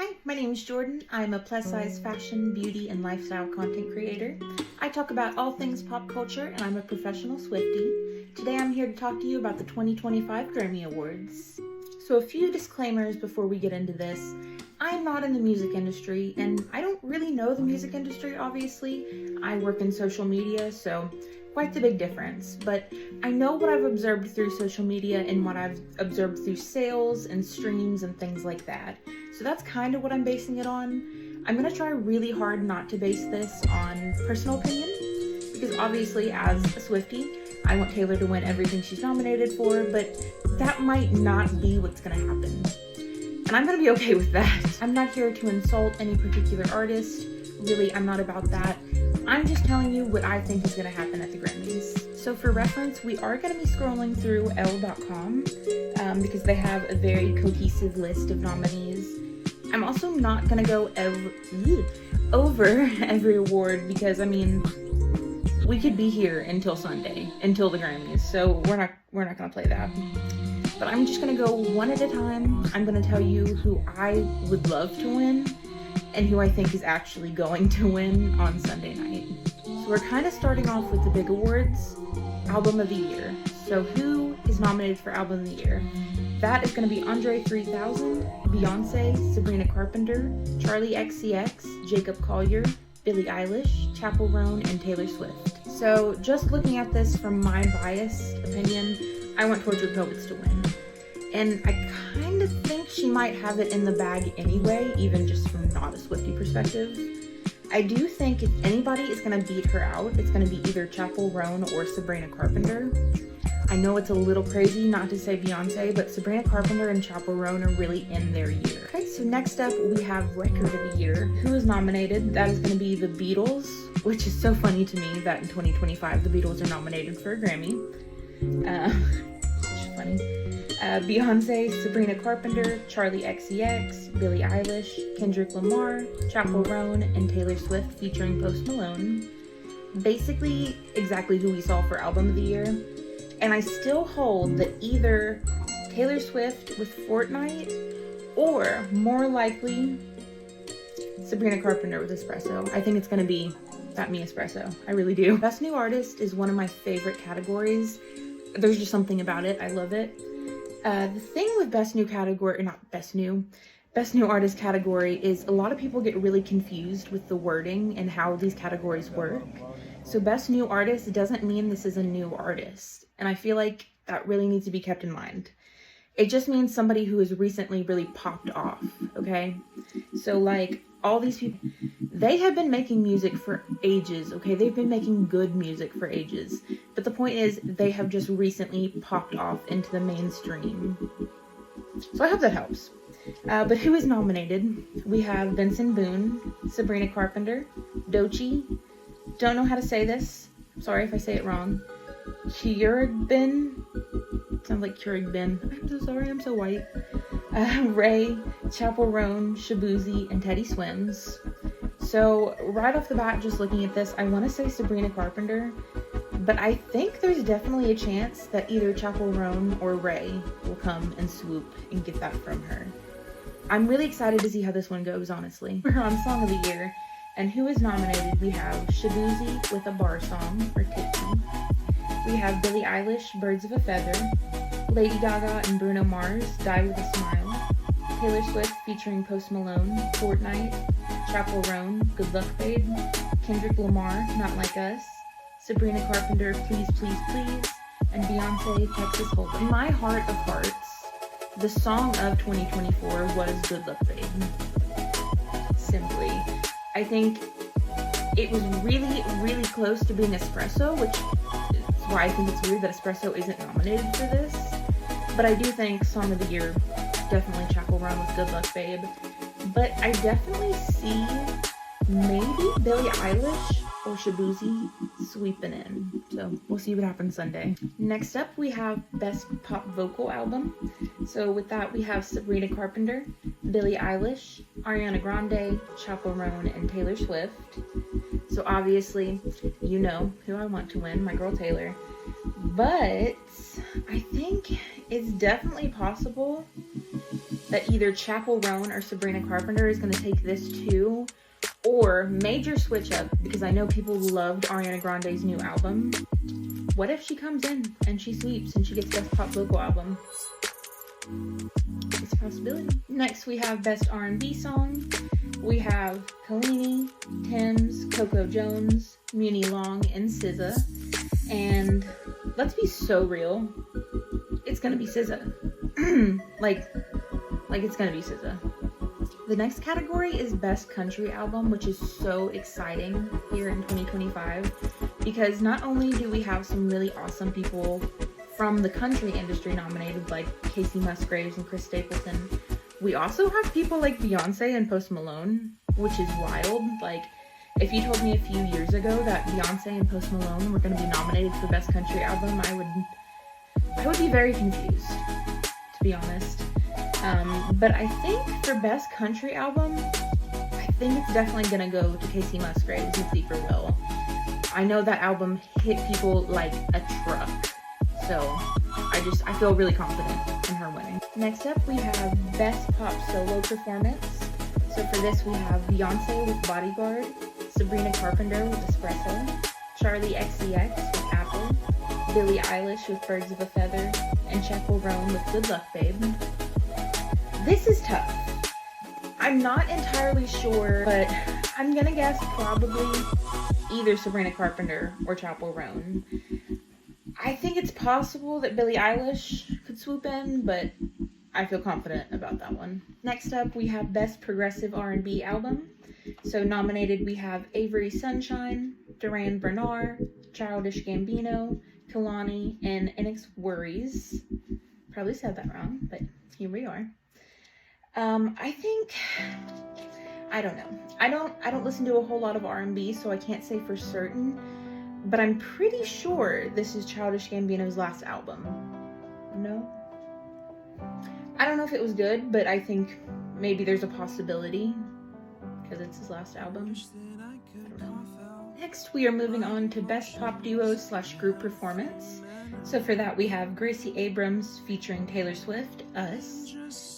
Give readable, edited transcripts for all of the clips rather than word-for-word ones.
Hi, my name is Jordan. I'm a plus-size fashion, beauty, and lifestyle content creator. I talk about all things pop culture, and I'm a professional Swiftie. Today I'm here to talk to you about the 2025 Grammy Awards. So a few disclaimers before we get into this. I'm not in the music industry, and I don't really know the music industry, obviously. I work in social media, so quite the big difference. But I know what I've observed through social media and what I've observed through sales and streams and things like that. So that's kind of what I'm basing it on. I'm gonna try really hard not to base this on personal opinion, because obviously as a Swiftie, I want Taylor to win everything she's nominated for, but that might not be what's gonna happen. And I'm gonna be okay with that. I'm not here to insult any particular artist. Really, I'm not about that. I'm just telling you what I think is gonna happen at the Grammys. So for reference, we are gonna be scrolling through Elle.com because they have a very cohesive list of nominees. I'm also not gonna go over every award because, I mean, we could be here until Sunday, until the Grammys, so we're not gonna play that. But I'm just gonna go one at a time. I'm gonna tell you who I would love to win and who I think is actually going to win on Sunday night. So we're kind of starting off with the big awards. Album of the Year. So who is nominated for Album of the Year? That is going to be Andre 3000, Beyonce, Sabrina Carpenter, Charlie XCX, Jacob Collier, Billie Eilish, Chappell Roan, and Taylor Swift. So just looking at this from my biased opinion, I want Tortured Poets to win. And I kind of think she might have it in the bag anyway, even just from not a Swiftie perspective. I do think if anybody is going to beat her out, it's going to be either Chappell Roan or Sabrina Carpenter. I know it's a little crazy not to say Beyonce, but Sabrina Carpenter and Chappell Roan are really in their year. Okay, so next up we have Record of the Year. Who is nominated? That is going to be the Beatles, which is so funny to me that in 2025 the Beatles are nominated for a Grammy. Which is funny. Beyonce, Sabrina Carpenter, Charlie XCX, Billie Eilish, Kendrick Lamar, Chappell Roan, and Taylor Swift featuring Post Malone. Basically, exactly who we saw for Album of the Year. And I still hold that either Taylor Swift with Fortnite or, more likely, Sabrina Carpenter with Espresso. I think it's going to be That Me Espresso. I really do. Best New Artist is one of my favorite categories. There's just something about it. I love it. The thing with Best New Artist category is a lot of people get really confused with the wording and how these categories work. So Best New Artist doesn't mean this is a new artist. And I feel like that really needs to be kept in mind. It just means somebody who has recently really popped off, okay? So like all these people, they have been making music for ages, okay? They've been making good music for ages. But the point is they have just recently popped off into the mainstream. So I hope that helps. But who is nominated? We have Vincent Boone, Sabrina Carpenter, Doechii, don't know how to say this, sorry if I say it wrong, Khruangbin, sounds like Khruangbin, I'm so sorry, I'm so white, Ray, Chappell Roan, Shaboozey, and Teddy Swims. So right off the bat, just looking at this, I want to say Sabrina Carpenter, but I think there's definitely a chance that either Chappell Roan or Ray will come and swoop and get that from her. I'm really excited to see how this one goes, honestly. We're on Song of the Year, and who is nominated? We have Shaboozey with A Bar Song, or Tipsy. We have Billie Eilish, Birds of a Feather. Lady Gaga and Bruno Mars, Die With A Smile. Taylor Swift featuring Post Malone, Fortnite. Chappell Roan, Good Luck Babe. Kendrick Lamar, Not Like Us. Sabrina Carpenter, Please Please Please. And Beyonce, Texas Hold'em. In my heart of hearts, the song of 2024 was Good Luck Babe. Simply. I think it was really, really close to being Espresso, which is why I think it's weird that Espresso isn't nominated for this. But I do think Song of the Year, definitely Chappell Roan with Good Luck Babe. But I definitely see maybe Billie Eilish or Shaboozey sweeping in. So we'll see what happens Sunday. Next up, we have Best Pop Vocal Album. So with that, we have Sabrina Carpenter, Billie Eilish, Ariana Grande, Chappell Roan, and Taylor Swift. So obviously, you know who I want to win, my girl Taylor. But I think it's definitely possible that either Chappell Roan or Sabrina Carpenter is going to take this too, or major switch up, because I know people loved Ariana Grande's new album. What if she comes in and she sweeps and she gets Best Pop Vocal Album? It's a possibility. Next, we have Best R&B Song. We have Kalini, Thames, Coco Jones, Muni Long, and SZA. And let's be so real, it's gonna be SZA. like it's gonna be SZA. The next category is Best Country Album, which is so exciting here in 2025, because not only do we have some really awesome people from the country industry nominated, like Casey Musgraves and Chris Stapleton, we also have people like Beyonce and Post Malone, which is wild. Like, if you told me a few years ago that Beyonce and Post Malone were going to be nominated for Best Country Album, I would be very confused, to be honest. But I think for Best Country Album, I think it's definitely going to go to Casey Musgraves and Sleeper Will. I know that album hit people like a truck, so I feel really confident in her winning. Next up, we have Best Pop Solo Performance. So for this, we have Beyonce with Bodyguard, Sabrina Carpenter with Espresso, Charli XCX with Apple, Billie Eilish with Birds of a Feather, and Chappell Roan with Good Luck Babe. This is tough. I'm not entirely sure, but I'm gonna guess probably either Sabrina Carpenter or Chappell Roan. I think it's possible that Billie Eilish could swoop in, but I feel confident about that one. Next up, we have Best Progressive R&B Album. So nominated, we have Avery Sunshine, Duran Bernard, Childish Gambino, Kehlani, and NX Worries. Probably said that wrong, but here we are. I don't know. I don't listen to a whole lot of R&B, so I can't say for certain, but I'm pretty sure this is Childish Gambino's last album. No? I don't know if it was good, but I think maybe there's a possibility because it's his last album. I don't know. Next, we are moving on to Best Pop Duo / Group Performance. So for that, we have Gracie Abrams featuring Taylor Swift, Us,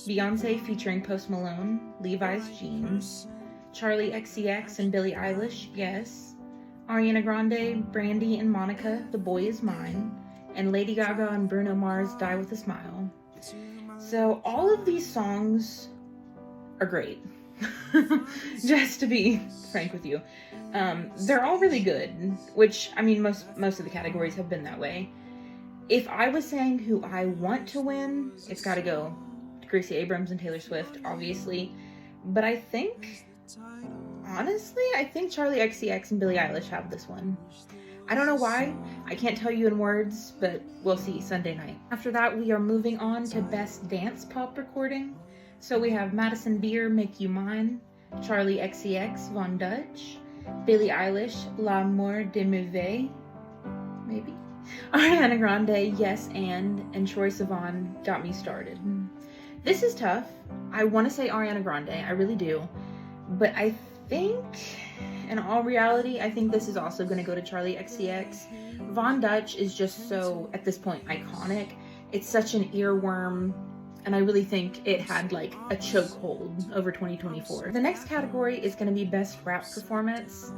Beyonce featuring Post Malone, Levi's Jeans, Charli XCX and Billie Eilish, Yes, Ariana Grande, Brandy and Monica, The Boy Is Mine, and Lady Gaga and Bruno Mars, Die With a Smile. So all of these songs are great, just to be frank with you. They're all really good, which, I mean, most of the categories have been that way. If I was saying who I want to win, it's got to go to Gracie Abrams and Taylor Swift, obviously. But I think, honestly, Charli XCX and Billie Eilish have this one. I don't know why. I can't tell you in words, but we'll see Sunday night. After that, we are moving on to Best Dance Pop Recording. So we have Madison Beer, Make You Mine, Charli XCX, Von Dutch, Billie Eilish, L'amour de Mauvais, maybe, Ariana Grande, Yes and Troye Sivan, Got Me Started. This is tough. I want to say Ariana Grande, I really do, but I think, in all reality, I think this is also going to go to Charli XCX. Von Dutch is just so, at this point, iconic. It's such an earworm, and I really think it had like a chokehold over 2024. The next category is going to be Best Rap Performance,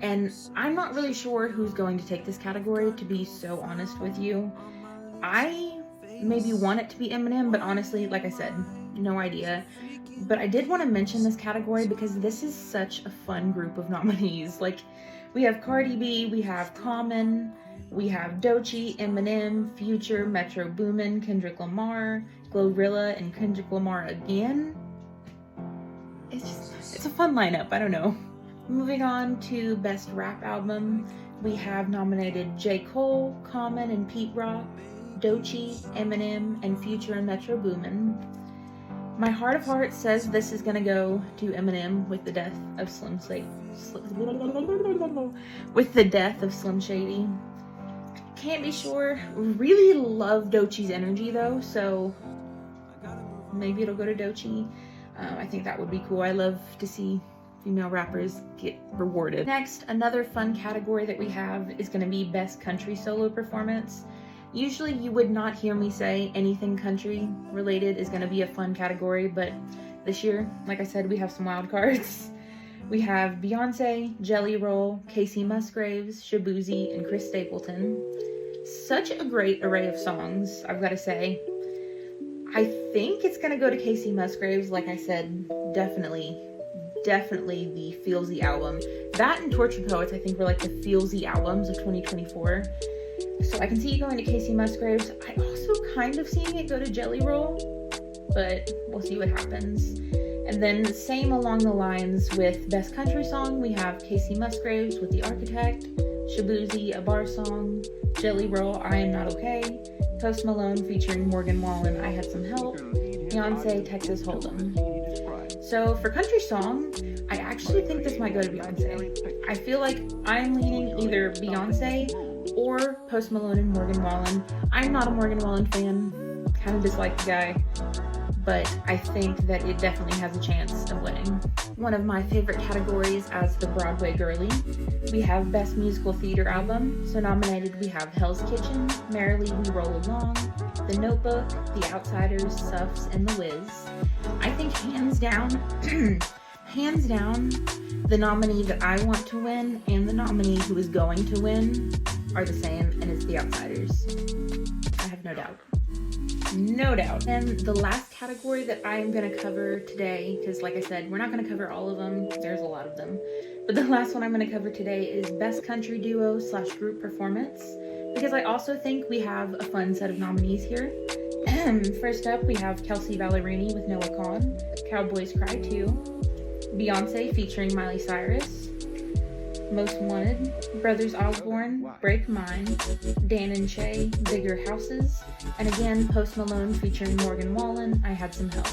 and I'm not really sure who's going to take this category, to be so honest with you. I maybe want it to be Eminem, but honestly, like I said, no idea. But I did want to mention this category because this is such a fun group of nominees. Like, we have Cardi B, we have Common, we have Doechii, Eminem, Future, Metro Boomin, Kendrick Lamar, Glorilla, and Kendrick Lamar again. It's a fun lineup, I don't know. Moving on to Best Rap Album, we have nominated J. Cole, Common, and Pete Rock, Doechii, Eminem, and Future and Metro Boomin. My heart of hearts says this is gonna go to Eminem with the death of Slim Shady. Can't be sure. Really love Doechii's energy though, so maybe it'll go to Doechii. I think that would be cool. I love to see female rappers get rewarded. Next, another fun category that we have is going to be Best Country Solo Performance. Usually you would not hear me say anything country related is going to be a fun category, but this year, like I said, we have some wild cards. We have Beyonce, Jelly Roll, Casey Musgraves, Shaboozey, and Chris Stapleton. Such a great array of songs, I've got to say. I think it's going to go to Casey Musgraves. Like I said, definitely the Feelsy album. That and Tortured Poets, I think, were like the Feelsy albums of 2024. So I can see it going to Casey Musgraves. I also kind of seeing it go to Jelly Roll, but we'll see what happens. And then same along the lines with Best Country Song, we have Casey Musgraves with The Architect, Shaboozey, A Bar Song, Jelly Roll, I Am Not Okay, Post Malone featuring Morgan Wallen, I Had Some Help, Beyonce, Texas Hold'em. So for country song, I actually think this might go to Beyonce. I feel like I'm leaning either Beyonce or Post Malone and Morgan Wallen. I'm not a Morgan Wallen fan, kind of dislike the guy, but I think that it definitely has a chance of winning. One of my favorite categories as the Broadway girly, we have Best Musical Theater Album. So nominated we have Hell's Kitchen, Merrily We Roll Along, The Notebook, The Outsiders, Suffs, and The Wiz. I think hands down, the nominee that I want to win and the nominee who is going to win are the same, and it's The Outsiders. I have no doubt. No doubt. And the last category that I'm going to cover today, because like I said, we're not going to cover all of them. There's a lot of them. But the last one I'm going to cover today is Best Country Duo / Group Performance, because I also think we have a fun set of nominees here. First up, we have Kelsea Ballerini with Noah Kahan, Cowboys Cry 2, Beyonce featuring Miley Cyrus, Most Wanted, Brothers Osborne, Break Mine, Dan and Shay, Bigger Houses, and again, Post Malone featuring Morgan Wallen, I Had Some Help.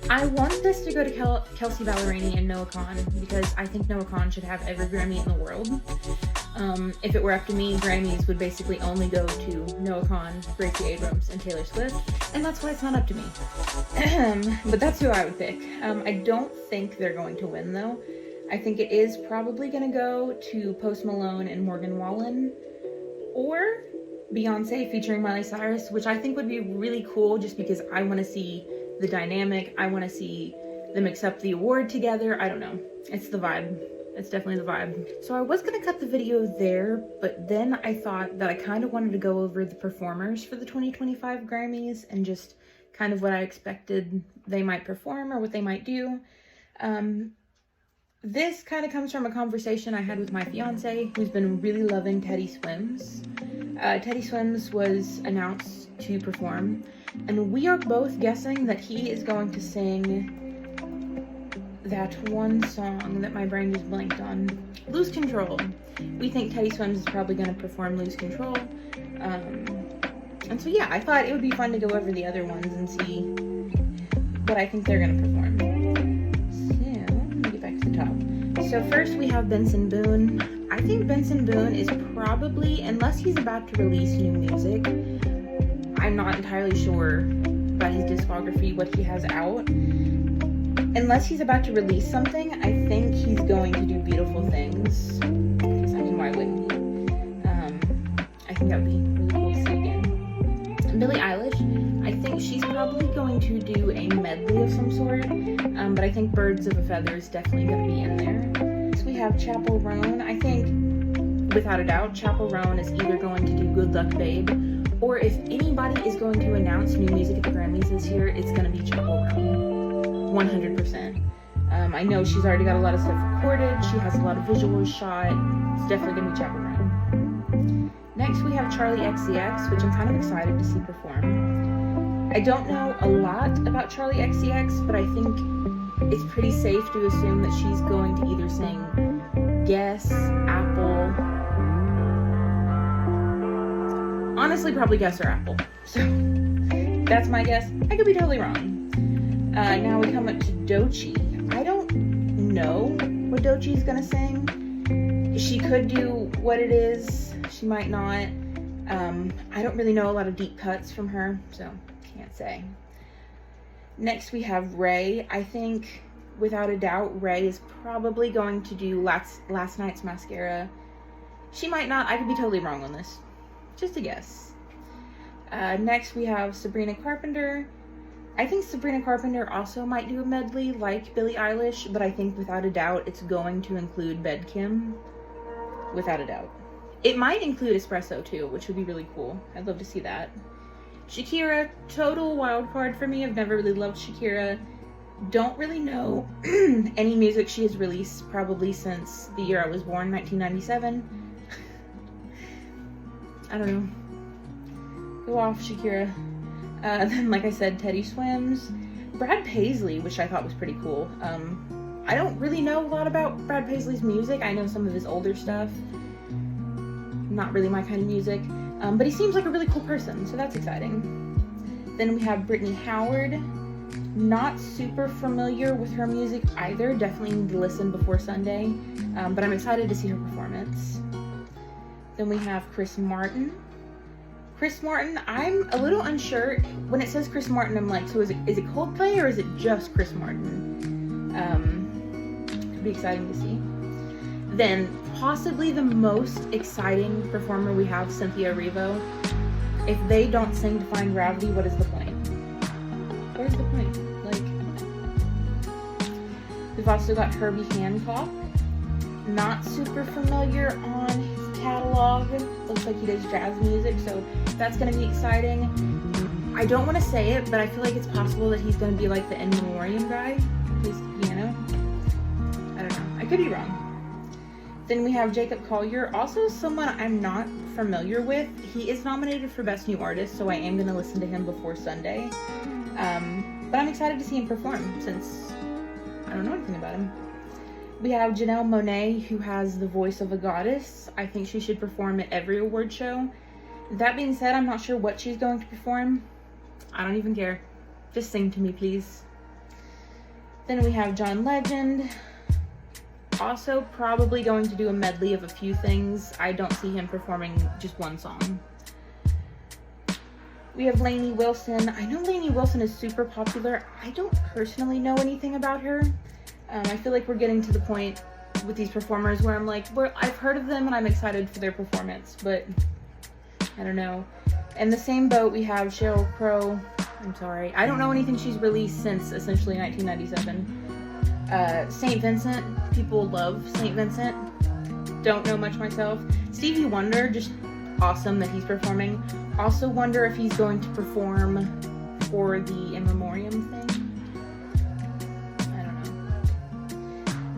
I want this to go to Kelsea Ballerini and Noah Kahan because I think Noah Kahan should have every Grammy in the world. If it were up to me, Grammys would basically only go to Noah Kahan, Gracie Abrams, and Taylor Swift, and that's why it's not up to me. But that's who I would pick. I don't think they're going to win, though. I think it is probably going to go to Post Malone and Morgan Wallen, or Beyonce featuring Miley Cyrus, which I think would be really cool just because I want to see the dynamic. I want to see them accept the award together. I don't know. It's the vibe. It's definitely the vibe. So I was going to cut the video there, but then I thought that I kind of wanted to go over the performers for the 2025 Grammys and just kind of what I expected they might perform or what they might do. This kind of comes from a conversation I had with my fiance, who's been really loving Teddy Swims. Teddy Swims was announced to perform, and we are both guessing that he is going to sing that one song that my brain just blanked on, Lose Control. We think Teddy Swims is probably going to perform Lose Control. And so yeah, I thought it would be fun to go over the other ones and see what I think they're going to perform. So, let me get back to the top. So first we have Benson Boone. I think Benson Boone is probably, unless he's about to release new music, I'm not entirely sure about his discography, what he has out. Unless he's about to release something, I think he's going to do Beautiful Things. Because, I mean, why wouldn't he? I think that would be really cool to see again. Billie Eilish, I think she's probably going to do a medley of some sort. But I think Birds of a Feather is definitely going to be in there. So we have Chappell Roan. I think, without a doubt, Chappell Roan is either going to do Good Luck Babe, or if anybody is going to announce new music at the Grammys this year, it's going to be Chappell Roan. 100%. I know she's already got a lot of stuff recorded. She has a lot of visuals shot. It's definitely going to be Chappell Roan. Next, we have Charli XCX, which I'm kind of excited to see perform. I don't know a lot about Charli XCX, but I think it's pretty safe to assume that she's going to either sing Guess, Apple. Honestly, probably Guess or Apple. So, that's my guess. I could be totally wrong. Now we come up to Doechii. I don't know what Doechii's gonna sing. She could do What It Is. She might not. I don't really know a lot of deep cuts from her, so can't say. Next we have Ray. I think, without a doubt, Ray is probably going to do Last Night's Mascara. She might not. I could be totally wrong on this. Just a guess. Next we have Sabrina Carpenter. I think Sabrina Carpenter also might do a medley like Billie Eilish, but I think without a doubt it's going to include Bedkim. Without a doubt. It might include Espresso too, which would be really cool. I'd love to see that. Shakira, total wild card for me. I've never really loved Shakira. Don't really know any music she has released probably since the year I was born, 1997. I don't know. Go off, Shakira. Then, like I said, Teddy Swims. Brad Paisley, which I thought was pretty cool. I don't really know a lot about Brad Paisley's music. I know some of his older stuff. Not really my kind of music. But he seems like a really cool person, so that's exciting. Then we have Brittany Howard. Not super familiar with her music either. Definitely need to listen before Sunday. But I'm excited to see her performance. Then we have Chris Martin. Chris Martin, I'm a little unsure. When it says Chris Martin, I'm like, so is it Coldplay or is it just Chris Martin? Could be exciting to see. Then, possibly the most exciting performer we have, Cynthia Erivo. If they don't sing Defying Gravity, what is the point? Where's the point? Like, we've also got Herbie Hancock. Not super familiar on his catalog. Looks like he does jazz music, so that's gonna be exciting. I don't want to say it, but I feel like it's possible that he's gonna be like the In Memoriam guy, plays the piano. I don't know. I could be wrong. Then we have Jacob Collier, also someone I'm not familiar with. He is nominated for Best New Artist, so I am gonna listen to him before Sunday. But I'm excited to see him perform since I don't know anything about him. We have Janelle Monáe, who has the voice of a goddess. I think she should perform at every award show. That being said, I'm not sure what she's going to perform. I don't even care. Just sing to me, please. Then we have John Legend. Also probably going to do a medley of a few things. I don't see him performing just one song. We have Lainey Wilson. I know Lainey Wilson is super popular. I don't personally know anything about her. I feel like we're getting to the point with these performers where I'm like, I've heard of them and I'm excited for their performance, but I don't know. In the same boat, we have Sheryl Crow. I'm sorry. I don't know anything she's released since essentially 1997. St. Vincent. People love St. Vincent. Don't know much myself. Stevie Wonder, just awesome that he's performing. Also wonder if he's going to perform for the In Memoriam thing.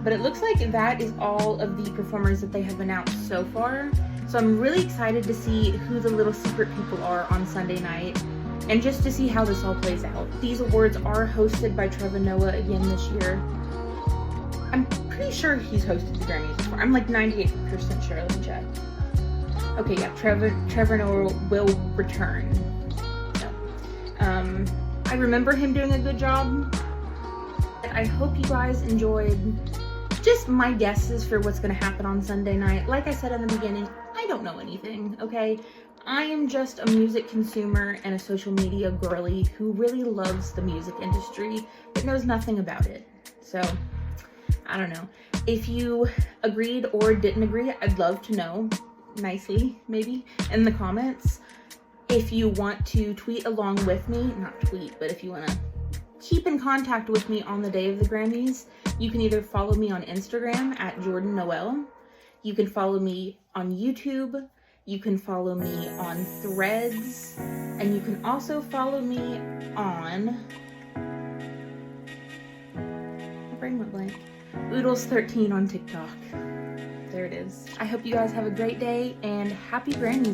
But it looks like that is all of the performers that they have announced so far. So I'm really excited to see who the little secret people are on Sunday night and just to see how this all plays out. These awards are hosted by Trevor Noah again this year. I'm pretty sure he's hosted the Grammys before. I'm like 98% sure. Let me check. Okay, yeah, Trevor Noah will return. So, I remember him doing a good job. I hope you guys enjoyed just my guesses for what's going to happen on Sunday night. Like I said in the beginning, I don't know anything, okay? I am just a music consumer and a social media girly who really loves the music industry but knows nothing about it. So, I don't know. If you agreed or didn't agree, I'd love to know, nicely maybe, in the comments. If you want to tweet along with me, not tweet, but if you want to keep in contact with me on the day of the Grammys, you can either follow me on Instagram at Jordan Noel. You can follow me on YouTube. You can follow me on Threads. And you can also follow me on, my brain went blank, Oodles13 on TikTok. There it is. I hope you guys have a great day and happy Grammys.